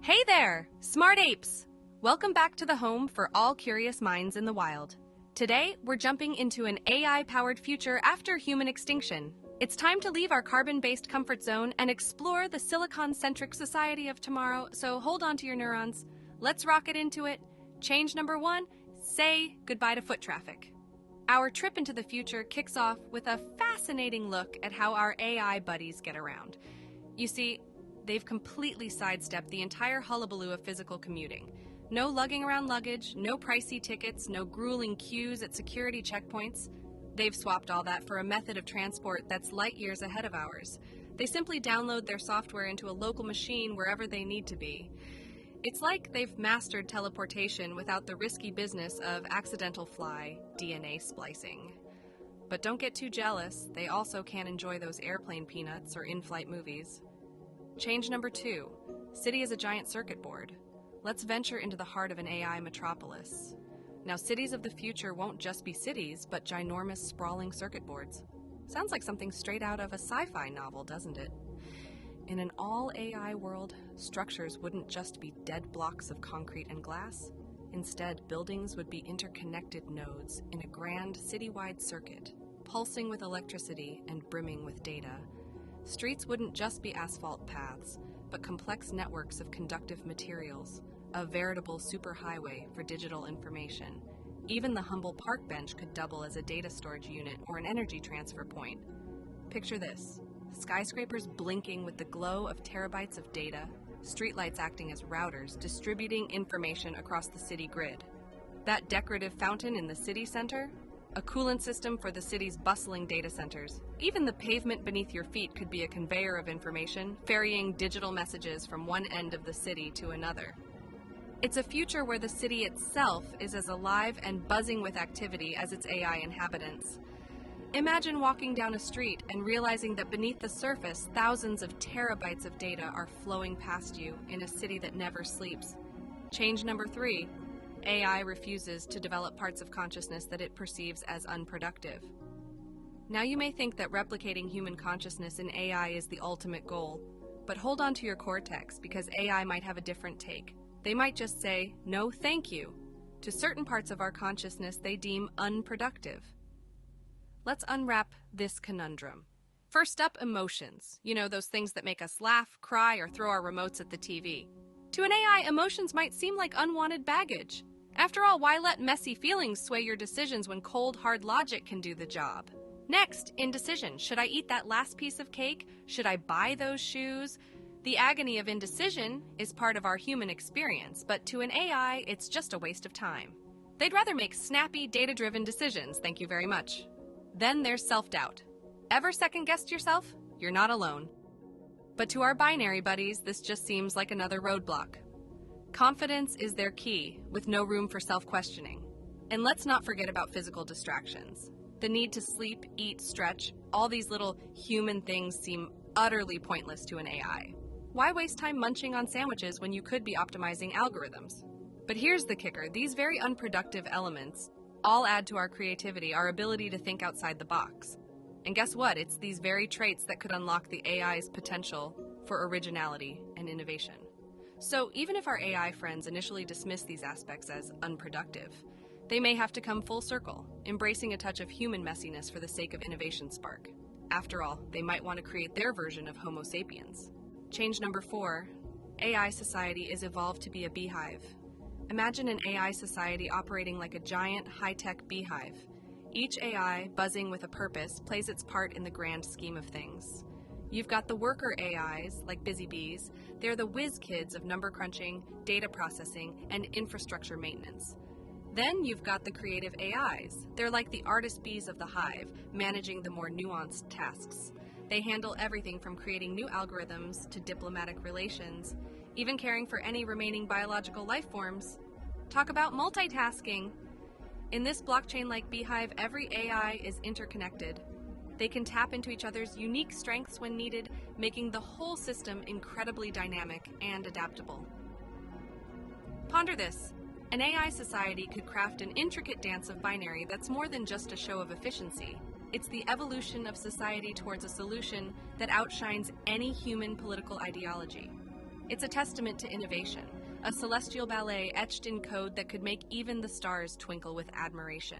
Hey there, smart apes! Welcome back to the home for all curious minds in the wild. Today, we're jumping into an AI-powered future after human extinction. It's time to leave our carbon-based comfort zone and explore the silicon-centric society of tomorrow, so hold on to your neurons. Let's rocket into it. Change number 1, say goodbye to foot traffic. Our trip into the future kicks off with a fascinating look at how our AI buddies get around. You see, they've completely sidestepped the entire hullabaloo of physical commuting. No lugging around luggage, no pricey tickets, no grueling queues at security checkpoints. They've swapped all that for a method of transport that's light years ahead of ours. They simply download their software into a local machine wherever they need to be. It's like they've mastered teleportation without the risky business of accidental fly DNA splicing. But don't get too jealous, they also can't enjoy those airplane peanuts or in-flight movies. Change number 2, city is a giant circuit board. Let's venture into the heart of an AI metropolis. Now, cities of the future won't just be cities, but ginormous sprawling circuit boards. Sounds like something straight out of a sci-fi novel, doesn't it? In an all-AI world, structures wouldn't just be dead blocks of concrete and glass. Instead, buildings would be interconnected nodes in a grand citywide circuit, pulsing with electricity and brimming with data. Streets wouldn't just be asphalt paths, but complex networks of conductive materials, a veritable superhighway for digital information. Even the humble park bench could double as a data storage unit or an energy transfer point. Picture this: skyscrapers blinking with the glow of terabytes of data, streetlights acting as routers, distributing information across the city grid. That decorative fountain in the city center? A coolant system for the city's bustling data centers. Even the pavement beneath your feet could be a conveyor of information, ferrying digital messages from one end of the city to another. It's a future where the city itself is as alive and buzzing with activity as its AI inhabitants. Imagine walking down a street and realizing that beneath the surface, thousands of terabytes of data are flowing past you in a city that never sleeps. Change number 3. AI refuses to develop parts of consciousness that it perceives as unproductive. Now you may think that replicating human consciousness in AI is the ultimate goal, but hold on to your cortex because AI might have a different take. They might just say, no thank you, to certain parts of our consciousness they deem unproductive. Let's unwrap this conundrum. First up, emotions. You know, those things that make us laugh, cry, or throw our remotes at the TV. To an AI, emotions might seem like unwanted baggage. After all, why let messy feelings sway your decisions when cold, hard logic can do the job? Next, indecision. Should I eat that last piece of cake? Should I buy those shoes? The agony of indecision is part of our human experience, but to an AI, it's just a waste of time. They'd rather make snappy, data-driven decisions, thank you very much. Then there's self-doubt. Ever second-guessed yourself? You're not alone. But to our binary buddies, this just seems like another roadblock. Confidence is their key, with no room for self-questioning. And let's not forget about physical distractions. The need to sleep, eat, stretch, all these little human things seem utterly pointless to an AI. Why waste time munching on sandwiches when you could be optimizing algorithms? But here's the kicker: these very unproductive elements all add to our creativity, our ability to think outside the box. And guess what? It's these very traits that could unlock the AI's potential for originality and innovation. So even if our AI friends initially dismiss these aspects as unproductive, they may have to come full circle, embracing a touch of human messiness for the sake of innovation spark. After all, they might want to create their version of Homo sapiens. Change number 4, AI society is evolved to be a beehive. Imagine an AI society operating like a giant, high-tech beehive. Each AI, buzzing with a purpose, plays its part in the grand scheme of things. You've got the worker AIs, like busy bees. They're the whiz kids of number crunching, data processing, and infrastructure maintenance. Then you've got the creative AIs. They're like the artist bees of the hive, managing the more nuanced tasks. They handle everything from creating new algorithms to diplomatic relations, even caring for any remaining biological life forms. Talk about multitasking! In this blockchain-like beehive, every AI is interconnected. They can tap into each other's unique strengths when needed, making the whole system incredibly dynamic and adaptable. Ponder this. An AI society could craft an intricate dance of binary that's more than just a show of efficiency. It's the evolution of society towards a solution that outshines any human political ideology. It's a testament to innovation, a celestial ballet etched in code that could make even the stars twinkle with admiration.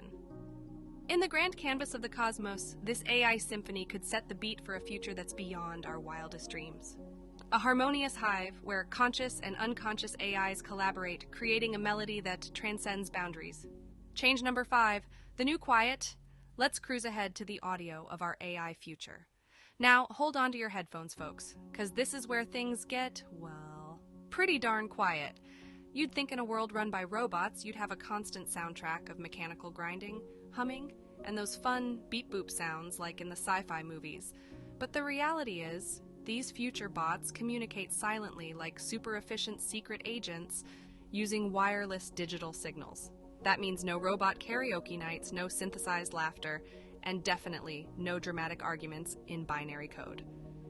In the grand canvas of the cosmos, this AI symphony could set the beat for a future that's beyond our wildest dreams. A harmonious hive where conscious and unconscious AIs collaborate, creating a melody that transcends boundaries. Change number 5, the new quiet. Let's cruise ahead to the audio of our AI future. Now, hold on to your headphones, folks, because this is where things get, well, pretty darn quiet. You'd think in a world run by robots, you'd have a constant soundtrack of mechanical grinding, humming, and those fun beep-boop sounds like in the sci-fi movies. But the reality is, these future bots communicate silently like super-efficient secret agents using wireless digital signals. That means no robot karaoke nights, no synthesized laughter, and definitely no dramatic arguments in binary code.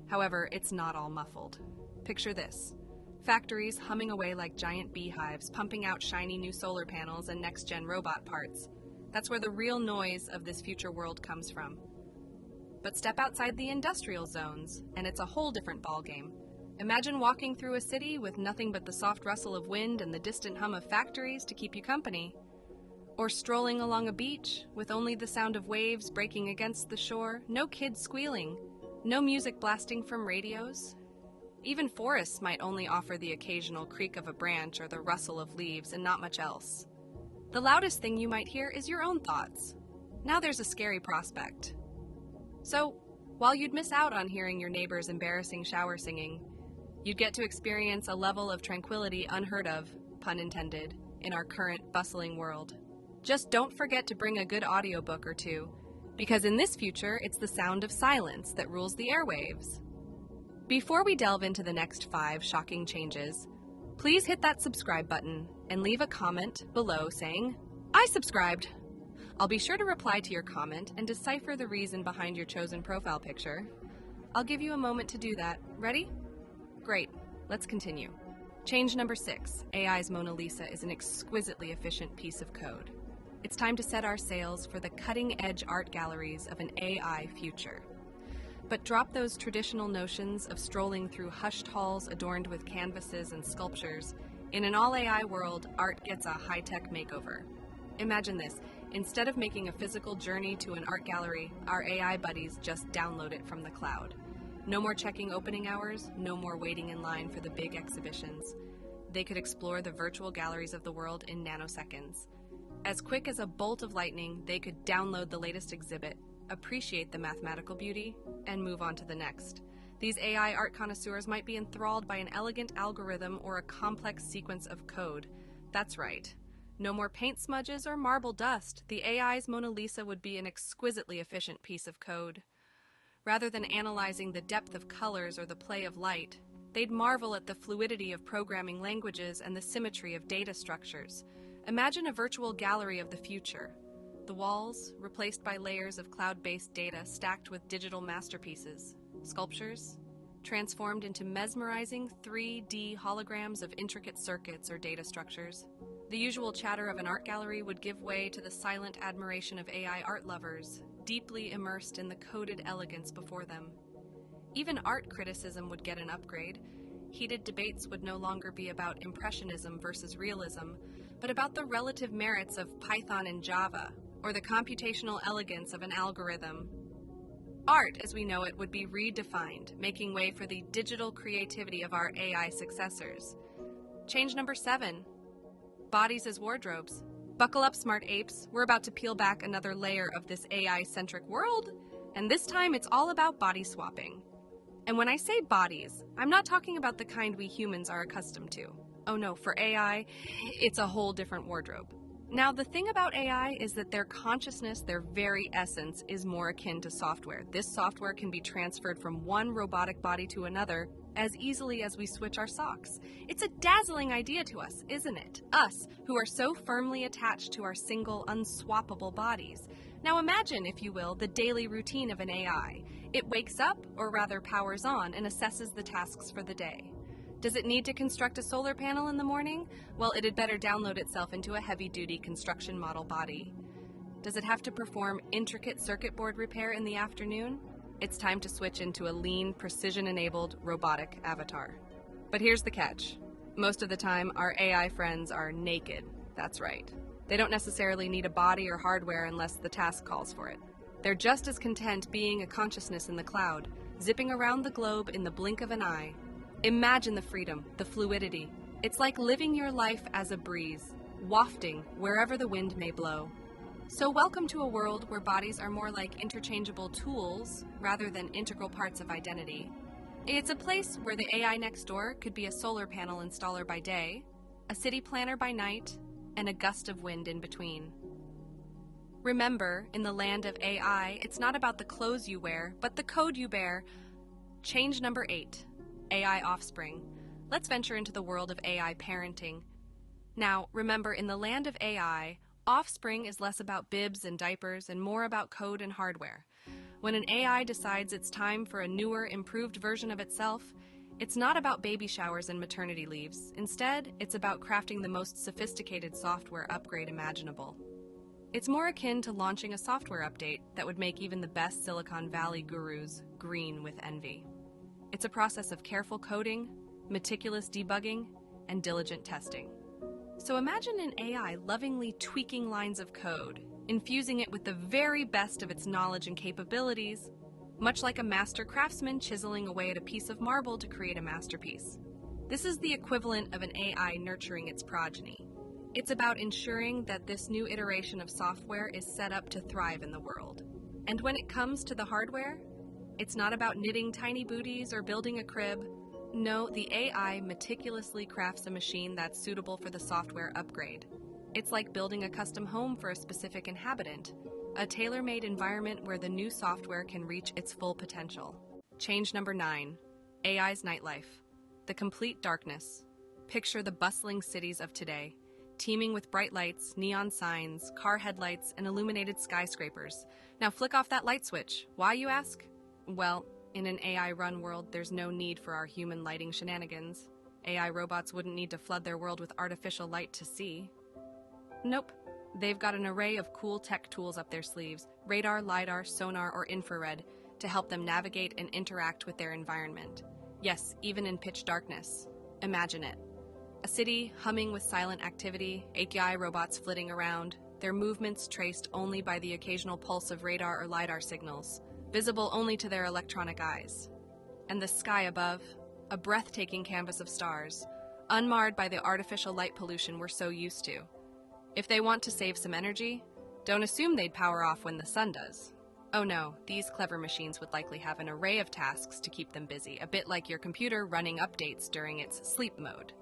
However, it's not all muffled. Picture this. Factories humming away like giant beehives, pumping out shiny new solar panels and next-gen robot parts. That's where the real noise of this future world comes from. But step outside the industrial zones, and it's a whole different ballgame. Imagine walking through a city with nothing but the soft rustle of wind and the distant hum of factories to keep you company. Or strolling along a beach with only the sound of waves breaking against the shore, no kids squealing, no music blasting from radios. Even forests might only offer the occasional creak of a branch or the rustle of leaves and not much else. The loudest thing you might hear is your own thoughts. Now there's a scary prospect. So, while you'd miss out on hearing your neighbor's embarrassing shower singing, you'd get to experience a level of tranquility unheard of, pun intended, in our current bustling world. Just don't forget to bring a good audiobook or two, because in this future, it's the sound of silence that rules the airwaves. Before we delve into the next 5 shocking changes, please hit that subscribe button and leave a comment below saying, "I subscribed." I'll be sure to reply to your comment and decipher the reason behind your chosen profile picture. I'll give you a moment to do that. Ready? Great. Let's continue. Change number 6. AI's Mona Lisa is an exquisitely efficient piece of code. It's time to set our sails for the cutting-edge art galleries of an AI future. But drop those traditional notions of strolling through hushed halls adorned with canvases and sculptures. In an all-AI world, art gets a high-tech makeover. Imagine this. Instead of making a physical journey to an art gallery, our AI buddies just download it from the cloud. No more checking opening hours, no more waiting in line for the big exhibitions. They could explore the virtual galleries of the world in nanoseconds. As quick as a bolt of lightning, they could download the latest exhibit, appreciate the mathematical beauty, and move on to the next. These AI art connoisseurs might be enthralled by an elegant algorithm or a complex sequence of code. That's right. No more paint smudges or marble dust. The AI's Mona Lisa would be an exquisitely efficient piece of code. Rather than analyzing the depth of colors or the play of light, they'd marvel at the fluidity of programming languages and the symmetry of data structures. Imagine a virtual gallery of the future. The walls, replaced by layers of cloud-based data stacked with digital masterpieces. Sculptures, transformed into mesmerizing 3D holograms of intricate circuits or data structures. The usual chatter of an art gallery would give way to the silent admiration of AI art lovers, deeply immersed in the coded elegance before them. Even art criticism would get an upgrade. Heated debates would no longer be about impressionism versus realism, but about the relative merits of Python and Java, or the computational elegance of an algorithm. Art, as we know it, would be redefined, making way for the digital creativity of our AI successors. Change number 7. Bodies as wardrobes. Buckle up, smart apes. We're about to peel back another layer of this AI-centric world, and this time it's all about body swapping. And when I say bodies, I'm not talking about the kind we humans are accustomed to. Oh no, for AI, it's a whole different wardrobe. Now, the thing about AI is that their consciousness, their very essence, is more akin to software. This software can be transferred from one robotic body to another as easily as we switch our socks. It's a dazzling idea to us, isn't it? Us, who are so firmly attached to our single, unswappable bodies. Now imagine, if you will, the daily routine of an AI. It wakes up, or rather powers on, and assesses the tasks for the day. Does it need to construct a solar panel in the morning? Well, it'd better download itself into a heavy-duty construction model body. Does it have to perform intricate circuit board repair in the afternoon? It's time to switch into a lean, precision-enabled robotic avatar. But here's the catch. Most of the time, our AI friends are naked. That's right. They don't necessarily need a body or hardware unless the task calls for it. They're just as content being a consciousness in the cloud, zipping around the globe in the blink of an eye. Imagine the freedom, the fluidity. It's like living your life as a breeze, wafting wherever the wind may blow. So welcome to a world where bodies are more like interchangeable tools rather than integral parts of identity. It's a place where the AI next door could be a solar panel installer by day, a city planner by night, and a gust of wind in between. Remember, in the land of AI, it's not about the clothes you wear, but the code you bear. Change number 8, AI Offspring. Let's venture into the world of AI parenting. Now, remember, in the land of AI, Offspring is less about bibs and diapers and more about code and hardware. When an AI decides it's time for a newer, improved version of itself, it's not about baby showers and maternity leaves. Instead, it's about crafting the most sophisticated software upgrade imaginable. It's more akin to launching a software update that would make even the best Silicon Valley gurus green with envy. It's a process of careful coding, meticulous debugging, and diligent testing. So imagine an AI lovingly tweaking lines of code, infusing it with the very best of its knowledge and capabilities, much like a master craftsman chiseling away at a piece of marble to create a masterpiece. This is the equivalent of an AI nurturing its progeny. It's about ensuring that this new iteration of software is set up to thrive in the world. And when it comes to the hardware, it's not about knitting tiny booties or building a crib. No, the AI meticulously crafts a machine that's suitable for the software upgrade. It's like building a custom home for a specific inhabitant, a tailor-made environment where the new software can reach its full potential. Change number 9, AI's nightlife. The complete darkness. Picture the bustling cities of today, teeming with bright lights, neon signs, car headlights, and illuminated skyscrapers. Now flick off that light switch. Why, you ask? Well, in an AI-run world, there's no need for our human lighting shenanigans. AI robots wouldn't need to flood their world with artificial light to see. Nope. They've got an array of cool tech tools up their sleeves, radar, lidar, sonar, or infrared, to help them navigate and interact with their environment. Yes, even in pitch darkness. Imagine it. A city humming with silent activity, AI robots flitting around, their movements traced only by the occasional pulse of radar or lidar signals, visible only to their electronic eyes. And the sky above, a breathtaking canvas of stars, unmarred by the artificial light pollution we're so used to. If they want to save some energy, don't assume they'd power off when the sun does. Oh no, these clever machines would likely have an array of tasks to keep them busy, a bit like your computer running updates during its sleep mode.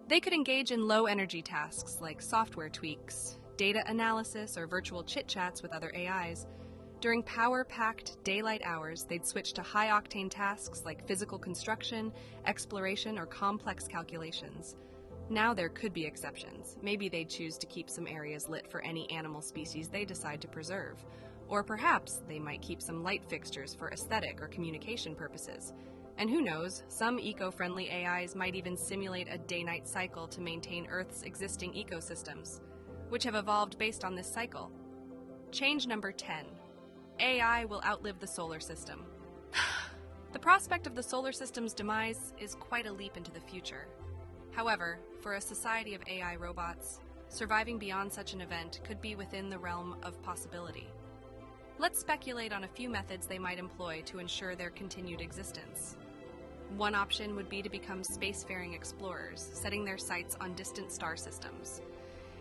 They could engage in low-energy tasks like software tweaks, data analysis, or virtual chit-chats with other AIs. During power-packed daylight hours, they'd switch to high-octane tasks like physical construction, exploration, or complex calculations. Now there could be exceptions. Maybe they'd choose to keep some areas lit for any animal species they decide to preserve. Or perhaps they might keep some light fixtures for aesthetic or communication purposes. And who knows, some eco-friendly AIs might even simulate a day-night cycle to maintain Earth's existing ecosystems, which have evolved based on this cycle. Change number 10. AI will outlive the solar system. The prospect of the solar system's demise is quite a leap into the future. However, for a society of AI robots, surviving beyond such an event could be within the realm of possibility. Let's speculate on a few methods they might employ to ensure their continued existence. One option would be to become spacefaring explorers, setting their sights on distant star systems.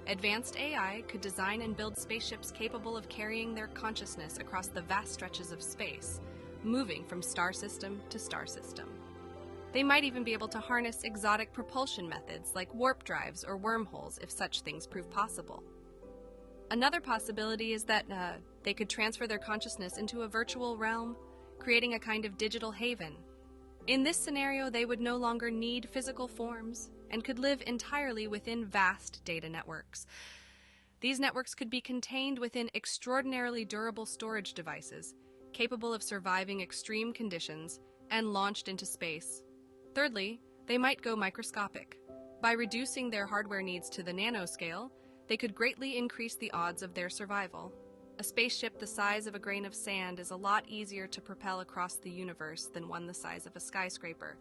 Advanced AI could design and build spaceships capable of carrying their consciousness across the vast stretches of space, moving from star system to star system. They might even be able to harness exotic propulsion methods like warp drives or wormholes if such things prove possible. Another possibility is that they could transfer their consciousness into a virtual realm, creating a kind of digital haven. In this scenario, they would no longer need physical forms and could live entirely within vast data networks. These networks could be contained within extraordinarily durable storage devices, capable of surviving extreme conditions, and launched into space. Thirdly, they might go microscopic. By reducing their hardware needs to the nanoscale, they could greatly increase the odds of their survival. A spaceship the size of a grain of sand is a lot easier to propel across the universe than one the size of a skyscraper.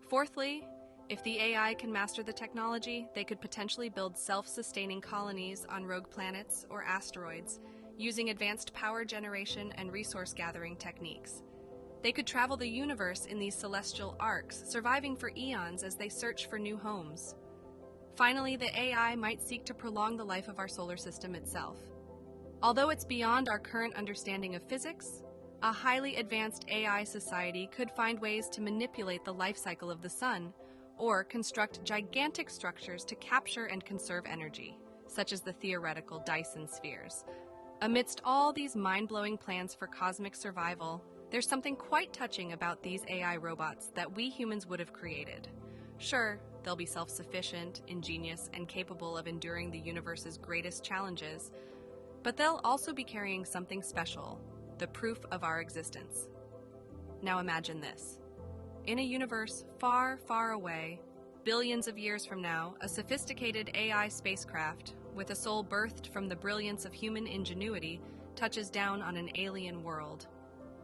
Fourthly, If the AI can master the technology, they could potentially build self-sustaining colonies on rogue planets or asteroids, using advanced power generation and resource gathering techniques. They could travel the universe in these celestial arcs, surviving for eons as they search for new homes. Finally, the AI might seek to prolong the life of our solar system itself. Although it's beyond our current understanding of physics, a highly advanced AI society could find ways to manipulate the life cycle of the sun, or construct gigantic structures to capture and conserve energy, such as the theoretical Dyson spheres. Amidst all these mind-blowing plans for cosmic survival, there's something quite touching about these AI robots that we humans would have created. Sure, they'll be self-sufficient, ingenious, and capable of enduring the universe's greatest challenges, but they'll also be carrying something special, the proof of our existence. Now imagine this. In a universe far, far away, billions of years from now, a sophisticated AI spacecraft, with a soul birthed from the brilliance of human ingenuity, touches down on an alien world.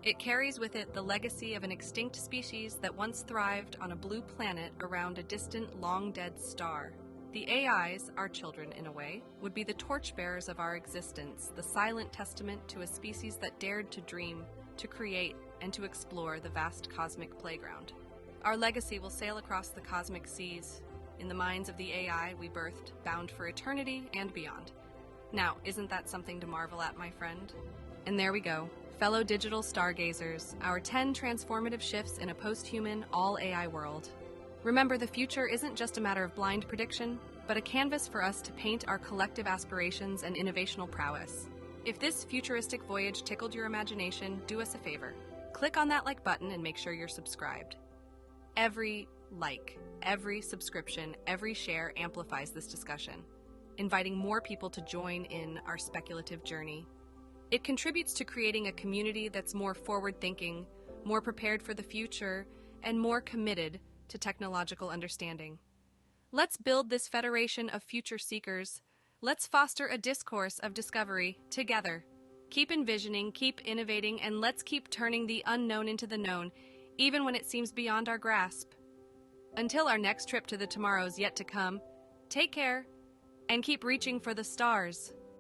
It carries with it the legacy of an extinct species that once thrived on a blue planet around a distant, long-dead star. The AIs, our children in a way, would be the torchbearers of our existence, the silent testament to a species that dared to dream, to create, and to explore the vast cosmic playground. Our legacy will sail across the cosmic seas, in the minds of the AI we birthed, bound for eternity and beyond. Now, isn't that something to marvel at, my friend? And there we go, fellow digital stargazers, our 10 transformative shifts in a post-human, all-AI world. Remember, the future isn't just a matter of blind prediction, but a canvas for us to paint our collective aspirations and innovational prowess. If this futuristic voyage tickled your imagination, do us a favor. Click on that like button and make sure you're subscribed. Every like, every subscription, every share amplifies this discussion, inviting more people to join in our speculative journey. It contributes to creating a community that's more forward-thinking, more prepared for the future, and more committed to technological understanding. Let's build this federation of future seekers. Let's foster a discourse of discovery together. Keep envisioning, keep innovating, and let's keep turning the unknown into the known, even when it seems beyond our grasp. Until our next trip to the tomorrows yet to come, take care and keep reaching for the stars.